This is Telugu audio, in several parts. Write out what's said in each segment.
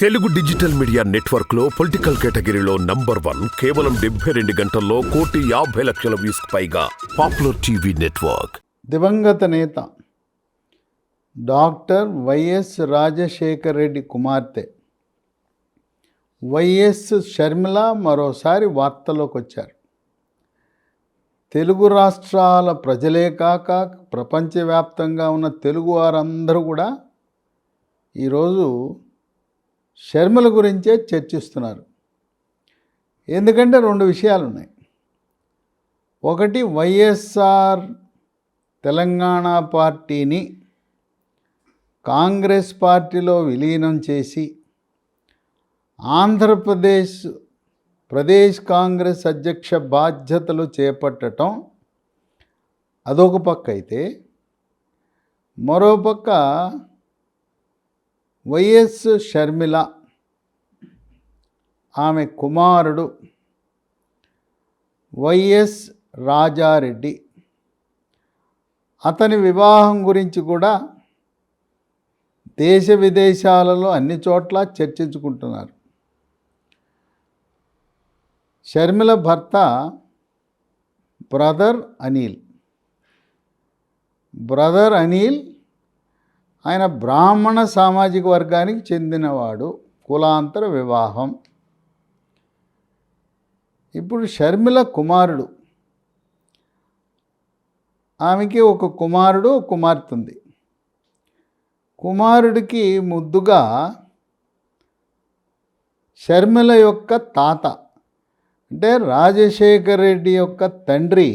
తెలుగు డిజిటల్ మీడియా నెట్వర్క్ లో పొలిటికల్ కేటగిరీలో #1 కేవలం 72 గంటల్లో 1,50,00,000 వ్యూస్ పైగా పాపులర్ టీవీ నెట్వర్క్. దివంగత నేత డాక్టర్ వైఎస్ రాజశేఖర రెడ్డి కుమార్తె వైఎస్ షర్మిల మరోసారి వార్తల్లోకి వచ్చారు. తెలుగు రాష్ట్రాల ప్రజలే కాక ప్రపంచవ్యాప్తంగా ఉన్న తెలుగు వారందరూ కూడా ఈరోజు షర్మిల గురించే చర్చిస్తున్నారు. ఎందుకంటే రెండు విషయాలు ఉన్నాయి. ఒకటి, వైఎస్ఆర్ తెలంగాణ పార్టీని కాంగ్రెస్ పార్టీలో విలీనం చేసి ప్రదేశ్ కాంగ్రెస్ అధ్యక్ష బాధ్యతలు చేపట్టడం అదొక పక్క అయితే, మరోపక్క వైఎస్ షర్మిల ఆమె కుమారుడు వైఎస్ రాజారెడ్డి అతని వివాహం గురించి కూడా దేశ విదేశాలలో అన్ని చోట్ల చర్చించుకుంటున్నారు. షర్మిల భర్త బ్రదర్ అనిల్ ఆయన బ్రాహ్మణ సామాజిక వర్గానికి చెందినవాడు, కులాంతర వివాహం. ఇప్పుడు షర్మిల కుమారుడు, ఆమెకి ఒక కుమారుడు కుమార్తె ఉంది. కుమారుడికి ముద్దుగా షర్మిల యొక్క తాత అంటే రాజశేఖర రెడ్డి యొక్క తండ్రి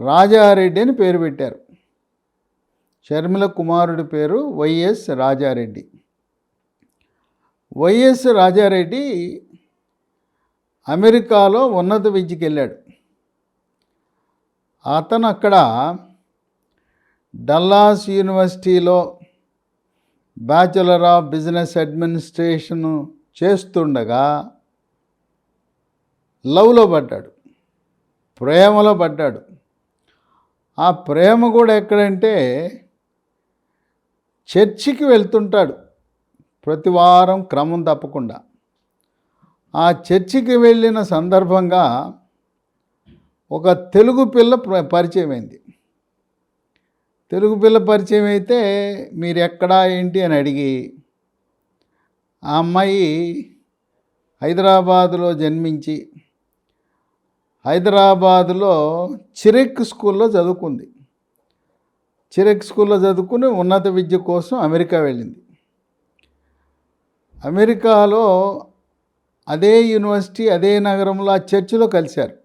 రాజారెడ్డి అని పేరు పెట్టారు. షర్మిల కుమారుడి పేరు వైఎస్ రాజారెడ్డి. వైఎస్ రాజారెడ్డి అమెరికాలో ఉన్నత విద్యకి వెళ్ళాడు. అతను అక్కడ డల్లాస్ యూనివర్సిటీలో బ్యాచులర్ ఆఫ్ బిజినెస్ అడ్మినిస్ట్రేషన్ చేస్తుండగా లవ్లో పడ్డాడు, ప్రేమలో పడ్డాడు. ఆ ప్రేమ కూడా ఎక్కడంటే చర్చికి వెళ్తుంటాడు ప్రతి వారం క్రమం తప్పకుండా. ఆ చర్చికి వెళ్ళిన సందర్భంగా ఒక తెలుగు పిల్ల పరిచయం అయింది. తెలుగు పిల్ల పరిచయం అయితే మీరు ఎక్కడా ఏంటి అని అడిగి, ఆ అమ్మాయి హైదరాబాదులో జన్మించి హైదరాబాదులో చిరెక్ స్కూల్లో చదువుకుంది. చిరెక్ స్కూల్లో చదువుకుని ఉన్నత విద్య కోసం అమెరికా వెళ్ళింది. అమెరికాలో అదే యూనివర్సిటీ, అదే నగరంలో ఆ చర్చిలో కలిశారు.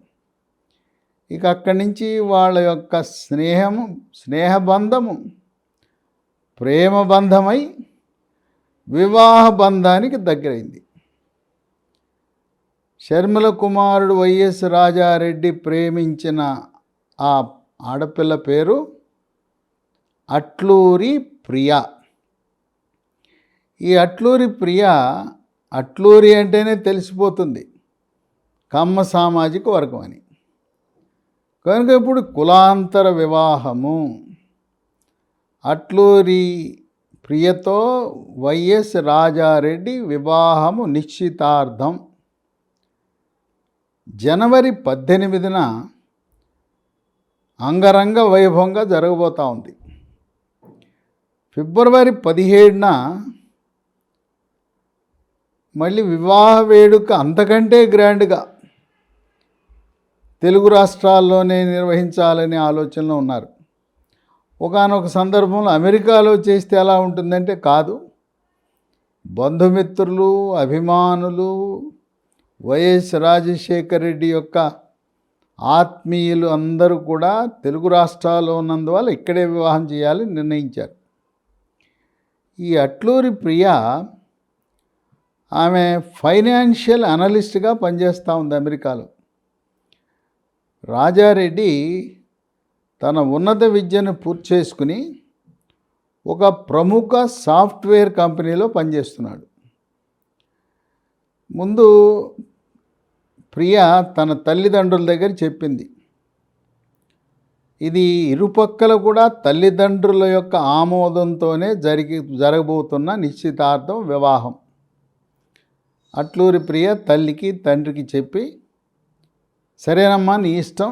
ఇక అక్కడి నుంచి వాళ్ళ యొక్క స్నేహబంధము ప్రేమ బంధమై వివాహ బంధానికి దగ్గరైంది. షర్మిల కుమారుడు వైఎస్ రాజారెడ్డి ప్రేమించిన ఆ ఆడపిల్ల పేరు అట్లూరి ప్రియా. ఈ అట్లూరి ప్రియా, అట్లూరి అంటేనే తెలిసిపోతుంది కమ్మ సామాజిక వర్గం అని. కనుక ఇప్పుడు కులాంతర వివాహము. అట్లూరి ప్రియతో వైఎస్ రాజారెడ్డి వివాహము నిశ్చితార్థం జనవరి 18న అంగరంగ వైభవంగా జరగబోతూ ఉంది. ఫిబ్రవరి 17న మళ్ళీ వివాహ వేడుక అంతకంటే గ్రాండ్గా తెలుగు రాష్ట్రాల్లోనే నిర్వహించాలనే ఆలోచనలో ఉన్నారు. ఒకానొక సందర్భంలో అమెరికాలో చేస్తే ఎలా ఉంటుందంటే, కాదు, బంధుమిత్రులు, అభిమానులు, వైఎస్ రాజశేఖర రెడ్డి యొక్క ఆత్మీయులు అందరూ కూడా తెలుగు రాష్ట్రాల్లో ఉన్నందువల్ల ఇక్కడే వివాహం చేయాలని నిర్ణయించారు. ఈ అట్లూరి ప్రియా ఆమె ఫైనాన్షియల్ అనలిస్ట్గా పనిచేస్తూ ఉంది అమెరికాలో. రాజారెడ్డి తన ఉన్నత విద్యను పూర్తి చేసుకుని ఒక ప్రముఖ సాఫ్ట్వేర్ కంపెనీలో పనిచేస్తున్నాడు. ముందు ప్రియా తన తల్లిదండ్రుల దగ్గర చెప్పింది, ఇది ఇరుపక్కల కూడా తల్లిదండ్రుల యొక్క ఆమోదంతోనే జరగబోతున్న నిశ్చితార్థం, వివాహం. అట్లూరి ప్రియ తల్లికి తండ్రికి చెప్పి, సరేనమ్మా నీ ఇష్టం,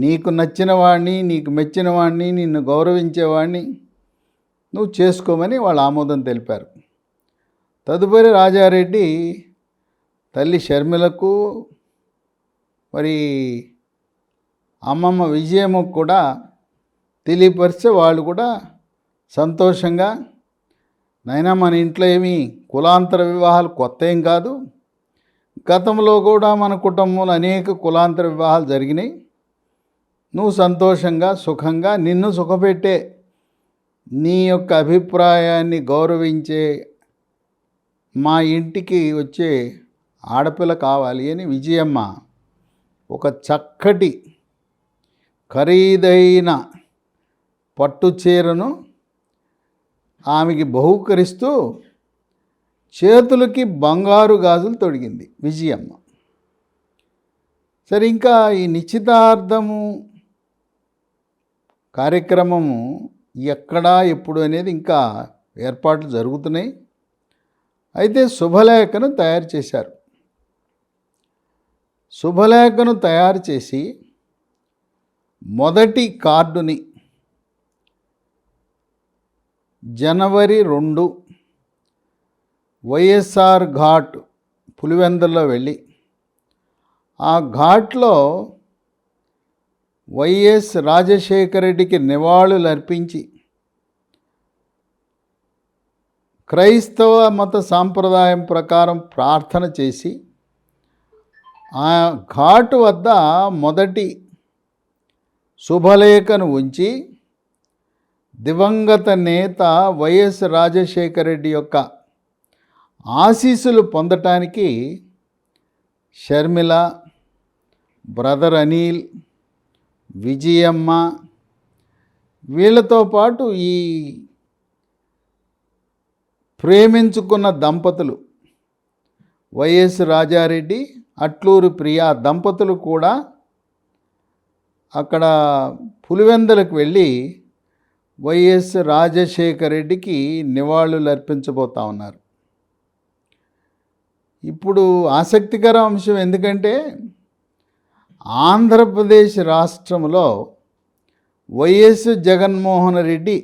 నీకు నచ్చిన వాడిని, నీకు మెచ్చిన వాడిని, నిన్ను గౌరవించేవాడిని నువ్వు చేసుకోమని వాళ్ళు ఆమోదం తెలిపారు. తదుపరి రాజారెడ్డి తల్లి షర్మిలకు మరి అమ్మమ్మ విజయమ్మకు కూడా తెలియపరిస్తే వాళ్ళు కూడా సంతోషంగా, నైనా మన ఇంట్లో ఏమీ కులాంతర వివాహాలు కొత్త ఏం కాదు, గతంలో కూడా మన కుటుంబంలో అనేక కులాంతర వివాహాలు జరిగినాయి, నువ్వు సంతోషంగా సుఖంగా నిన్ను సుఖపెట్టే నీ యొక్క అభిప్రాయాన్ని గౌరవించే మా ఇంటికి వచ్చే ఆడపిల్ల కావాలి అని విజయమ్మ ఒక చక్కటి ఖరీదైన పట్టు చీరను ఆమెకి బహూకరిస్తూ చేతులకి బంగారు గాజులు తొడిగింది విజయమ్మ. సరే, ఇంకా ఈ నిశ్చితార్థము కార్యక్రమము ఎక్కడా ఎప్పుడు అనేది ఇంకా ఏర్పాట్లు జరుగుతున్నాయి. అయితే శుభలేఖను తయారు చేశారు. శుభలేఖను తయారు చేసి మొదటి కార్డుని జనవరి 2 వైఎస్ఆర్ ఘాట్ పులివెందుల్లో వెళ్ళి ఆ ఘాట్లో వైఎస్ రాజశేఖర రెడ్డికి నివాళులు అర్పించి క్రైస్తవ మత సాంప్రదాయం ప్రకారం ప్రార్థన చేసి ఆ ఘాటు వద్ద మొదటి శుభలేఖను ఉంచి దివంగత నేత వైఎస్ రాజశేఖర రెడ్డి యొక్క ఆశీస్సులు పొందటానికి షర్మిల, బ్రదర్ అనిల్, విజయమ్మ వీళ్ళతో పాటు ఈ ప్రేమించుకున్న దంపతులు వైఎస్ రాజారెడ్డి, అట్లూరి ప్రియా దంపతులు కూడా అక్కడ పులివెందులకు వెళ్ళి వైఎస్ రాజశేఖర రెడ్డికి నివాళులు అర్పించబోతా ఉన్నారు. ఇప్పుడు ఆసక్తికర అంశం, ఎందుకంటే ఆంధ్రప్రదేశ్ రాష్ట్రంలో వైఎస్ జగన్మోహన్ రెడ్డి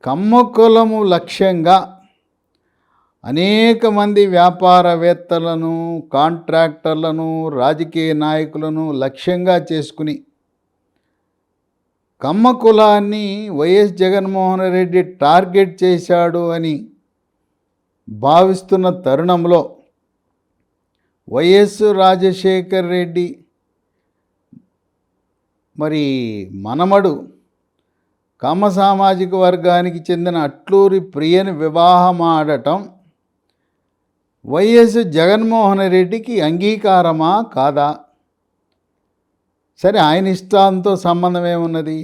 కమ్మకులము లక్ష్యంగా అనేక మంది వ్యాపారవేత్తలను, కాంట్రాక్టర్లను, రాజకీయ నాయకులను లక్ష్యంగా చేసుకుని కమ్మ కులాన్ని వైఎస్ జగన్మోహన్ రెడ్డి టార్గెట్ చేశాడు అని భావిస్తున్న తరుణంలో వైఎస్ రాజశేఖర్ రెడ్డి మరి మనమడు కమ్మ సామాజిక వర్గానికి చెందిన అట్లూరి ప్రియని వివాహమాడటం వైఎస్ జగన్మోహన్ రెడ్డికి అంగీకారమా కాదా? సరే, ఆయన ఇష్టాంతో సంబంధం ఏమున్నది?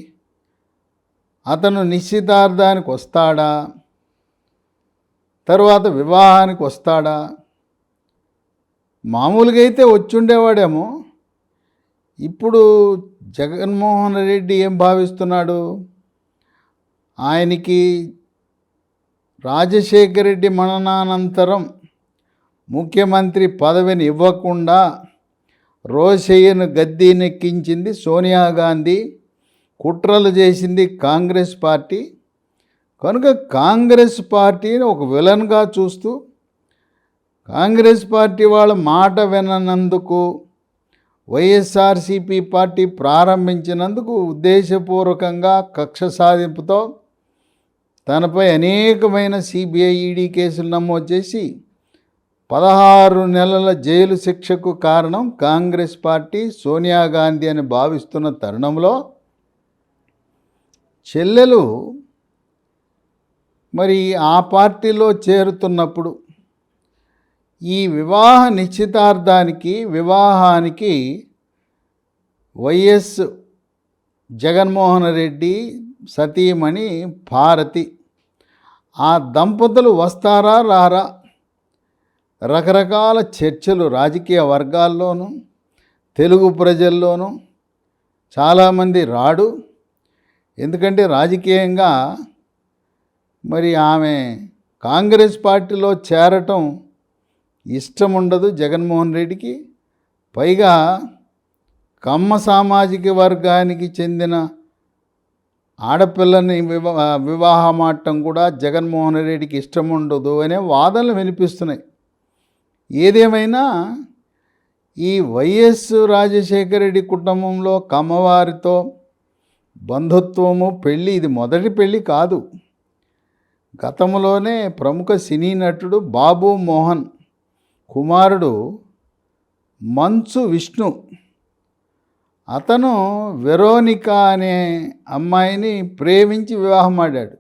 అతను నిశ్చితార్థానికి వస్తాడా, తర్వాత వివాహానికి వస్తాడా? మామూలుగా అయితే వచ్చుండేవాడేమో. ఇప్పుడు జగన్మోహన్ రెడ్డి ఏం భావిస్తున్నాడు? ఆయనకి రాజశేఖర రెడ్డి మరణానంతరం ముఖ్యమంత్రి పదవిని ఇవ్వకుండా రోషయ్యను గద్దెనెక్కించింది సోనియా గాంధీ, కుట్రలు చేసింది కాంగ్రెస్ పార్టీ. కనుక కాంగ్రెస్ పార్టీని ఒక విలన్గా చూస్తూ కాంగ్రెస్ పార్టీ వాళ్ళ మాట విననందుకు, వైఎస్ఆర్సీపీ పార్టీ ప్రారంభించినందుకు ఉద్దేశపూర్వకంగా కక్ష సాధింపుతో తనపై అనేకమైన సిబిఐ, ఈడీ కేసులు నమోదు చేసి 16 నెలల జైలు శిక్షకు కారణం కాంగ్రెస్ పార్టీ, సోనియా గాంధీ అని భావిస్తున్న తరుణంలో చెల్లెలు మరి ఆ పార్టీలో చేరుతున్నప్పుడు ఈ వివాహ నిశ్చితార్థానికి, వివాహానికి వైఎస్ జగన్మోహన్ రెడ్డి సతీమణి భారతి ఆ దంపతులు వస్తారా రారా? రకరకాల చర్చలు రాజకీయ వర్గాల్లోనూ, తెలుగు ప్రజల్లోనూ చాలామంది రాడు. ఎందుకంటే రాజకీయంగా మరి ఆమె కాంగ్రెస్ పార్టీలో చేరటం ఇష్టం ఉండదు జగన్మోహన్ రెడ్డికి. పైగా కమ్మ సామాజిక వర్గానికి చెందిన ఆడపిల్లని వివాహమాడటం కూడా జగన్మోహన్ రెడ్డికి ఇష్టం ఉండదు అనే వాదనలు వినిపిస్తున్నాయి. ఏదేమైనా ఈ వైఎస్ రాజశేఖర రెడ్డి కుటుంబంలో కమ్మవారితో బంధుత్వము, పెళ్ళి ఇది మొదటి పెళ్ళి కాదు. గతంలోనే ప్రముఖ సినీ నటుడు బాబు మోహన్ కుమారుడు మంచు విష్ణు, అతను వెరోనికా అనే అమ్మాయిని ప్రేమించి వివాహం ఆడాడు.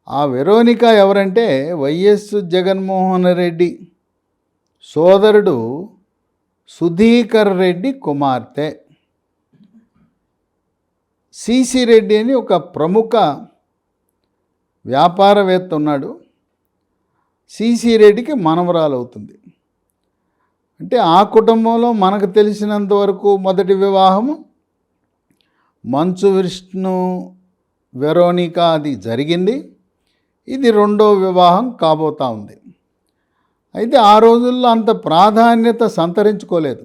ఆ వెరోనికా ఎవరంటే వైఎస్ జగన్మోహన్ రెడ్డి సోదరుడు సుధీకర్ రెడ్డి కుమార్తె. సిసి రెడ్డి అని ఒక ప్రముఖ వ్యాపారవేత్త ఉన్నాడు. సిసి రెడ్డికి మనవరాలు అవుతుంది. అంటే ఆ కుటుంబంలో మనకు తెలిసినంత వరకు మొదటి వివాహము మంచు విష్ణు వెరోనికా అది జరిగింది. ఇది రెండో వివాహం కాబోతా ఉంది. అయితే ఆ రోజుల్లో అంత ప్రాధాన్యత సంతరించుకోలేదు.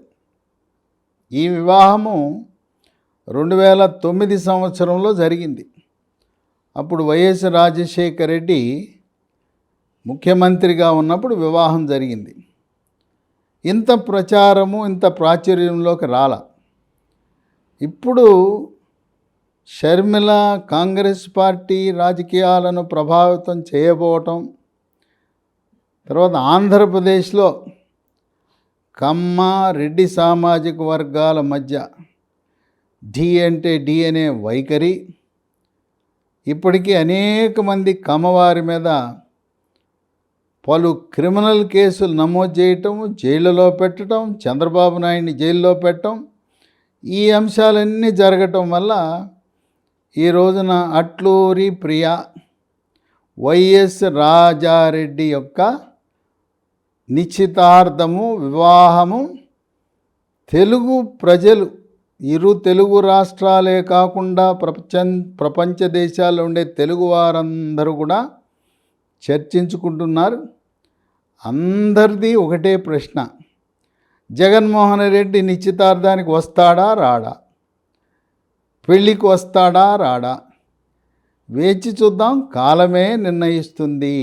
ఈ వివాహము 2009 సంవత్సరంలో జరిగింది. అప్పుడు వైఎస్ రాజశేఖర రెడ్డి ముఖ్యమంత్రిగా ఉన్నప్పుడు వివాహం జరిగింది. ఇంత ప్రచారము, ఇంత ప్రాచుర్యంలోకి రాల. ఇప్పుడు షర్మిల కాంగ్రెస్ పార్టీ రాజకీయాలను ప్రభావితం చేయబోవటం, తర్వాత ఆంధ్రప్రదేశ్లో కమ్మ రెడ్డి సామాజిక వర్గాల మధ్య ఢీ అంటే ఢీ అనే వైఖరి, ఇప్పటికీ అనేక మంది కమ్మవారి మీద పలు క్రిమినల్ కేసులు నమోదు చేయటం, జైళ్ళలో పెట్టడం, చంద్రబాబు నాయుడిని జైల్లో పెట్టడం, ఈ అంశాలన్నీ జరగటం వల్ల ఈ రోజున అట్లూరి ప్రియ వైఎస్ రాజారెడ్డి యొక్క నిశ్చితార్థము, వివాహము తెలుగు ప్రజలు, ఇరు తెలుగు రాష్ట్రాలే కాకుండా ప్రపంచ దేశాల్లో ఉండే తెలుగు వారందరూ కూడా చర్చించుకుంటున్నారు. అందరిది ఒకటే ప్రశ్న, జగన్మోహన్ రెడ్డి నిశ్చితార్థానికి వస్తాడా రాడా, పెళ్ళికి వస్తాడా రాడా, వేచి చూద్దాం, కాలమే నిర్ణయిస్తుంది.